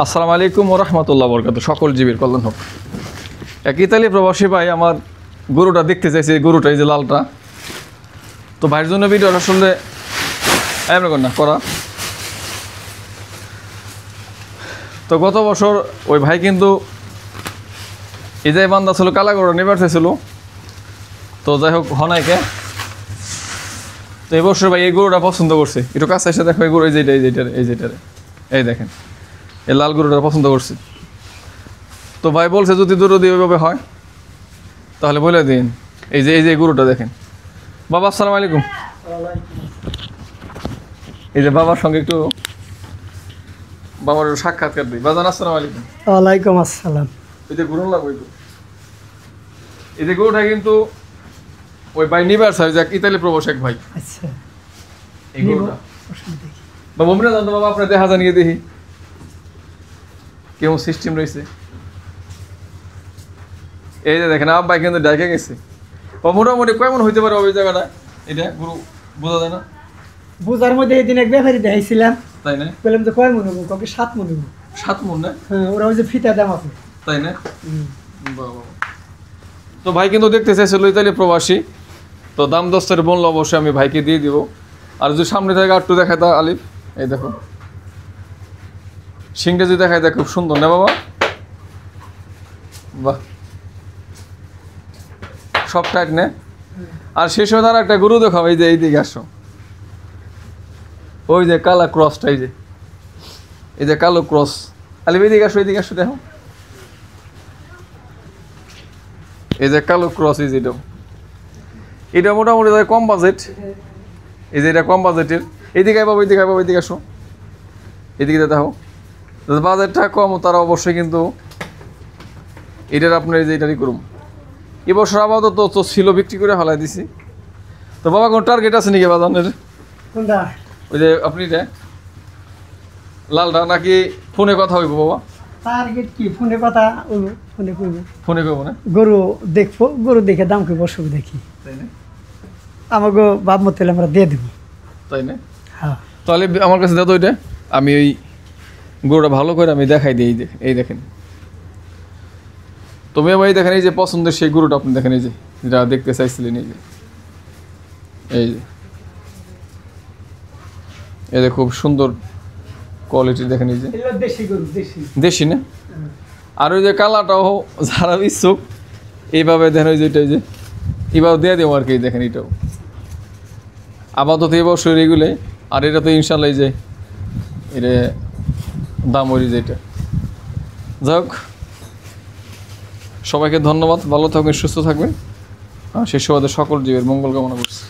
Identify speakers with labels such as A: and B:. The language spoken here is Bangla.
A: আসসালামু আলাইকুম ওয়া রাহমাতুল্লাহি ওয়া বারাকাতুহু। সকল জীবের কল্যাণ হোক। এক ইতালি প্রবাসী ভাই আমার গরুটা দেখতে চাইছে, গরুটা এই যে লালটা। তো ভাইয়ের জন্য ভিডিও আসলে এমন না করা। তো গত বছর ওই ভাই কিন্তু এই যে বান্দা ছিল কালা গরু নেবার চাইছিল, তো যাই হোক হনাইকে। তো এই বছর ভাই এই গরুটা পছন্দ করছে, একটু কাছে এসে দেখো এই গরু, এই যেটারে এই দেখেন এই লাল গরুটা পছন্দ করছে। তো ভাই বলছে যদি দরদি ওইভাবে হয় তাহলে বলে দিন। এই যে গরুটা দেখেন। বাবা আসসালামু আলাইকুম। এই যে বাবার সঙ্গে একটু বাবার সাক্ষাৎকার দিই। বাজান আসসালামু আলাইকুম।
B: ওয়ালাইকুম আসসালাম।
A: এই যে গরু লাগবে, এই যে গরুটা কিন্তু ওই ভাই নিবার সাহেব যাক ইতালি প্রবাসী এক ভাই।
B: আচ্ছা,
A: এই গরুটা বাবা আমরা জানতো বাবা আপনার দেখা জানিয়ে দেখি কেমন সিস্টেম রয়েছে। এই যে দেখেন আব্বা কিন্তু ডাইকে গেছে। মোটামুটি কেমন হইতে পারে ওই জায়গাটা? এটা গরু বোঝা যায় না।
B: বুজার মধ্যে এই দিন এক ব্যাপারী দেখাইছিলাম,
A: তাই না?
B: বললাম যে কয় মন হবো, কবে 7 মন হবো।
A: 7 মণ না?
B: হ্যাঁ, ওরা ওই যে ফিতা দাম আছে।
A: তাই না? বাবা। তো ভাই কিন্তু দেখতে চাইছিল ইতালি প্রবাসী, তো দাম দস্তের বললো অবশ্যই আমি ভাইকে দিয়ে দিব। আর যদি সামনে থেকে একটু দেখায় তা আলিফ, এই দেখো সিংটা যদি দেখায় তা খুব সুন্দর না বাবা? বাহ, সব টাইট নে। আর শেষ সময় তার একটা গরু দেখাও, এই যে এইদিকে আসো, ওই যে কালা ক্রসটা, এই যে কালো ক্রস। আলিফ এইদিকে আসো দেখো, এই যে কালো ক্রস, এই যেটা এটা মোটামুটি কম বাজেট। এই যে এটা কম বাজেটের। এইদিকে বাবা, এইদিকে আসো, এদিকে দেখো। বাজেটটা কম, তারা অবশ্যই কিন্তু এটার আপনার এই যে এটারই করুন। এবছর আপাতত তো ছিল, বিক্রি করে ফেলাই দিছি। তো বাবা কোনো টার্গেট আছে নাকি বাজানের?
B: কোনটা?
A: ওই যে আপনি এটা লালটা নাকি ফোনে কথা হইব বাবা?
B: টার্গেট কি ফোনে কথা হইব? ফোনে কইব,
A: ফোনে কইব না?
B: গরু দেখবো, গরু দেখে দাম কইব, সব দেখি।
A: তাই না?
B: আমাকে বাপ মত আমরা দিয়ে দেব।
A: তাই না?
B: হ্যাঁ,
A: তাহলে আমার কাছে দাও ওইটা, আমি ওই গরুটা ভালো করে আমি দেখাই দিই। এই দেখেন, তুমি ভাই দেখেন এই যে পছন্দের সেই গরুটা আপনি দেখেন, এই যে যেটা দেখতে চাইছিলেন, এই যে খুব সুন্দর কোয়ালিটি দেখেন, এই যে
B: এগুলো দেশি গরু,
A: দেশি না? আর ওই যে কালাটাও যারা ইচ্ছুক এইভাবে দেখেন, ওই যে এটা, এই যে এইভাবে দিয়ে দেবো আর কি। দেখেন এটাও আপাতত এবছর এগুলোই। আর এটা তো ইনশাল্লাহ এই যে এটা দাম ওই যেটা। যাই হোক, সবাইকে ধন্যবাদ, ভালো থাকবেন, সুস্থ থাকবেন। সেই সুবাদে সকল জীবের মঙ্গল কামনা করছি।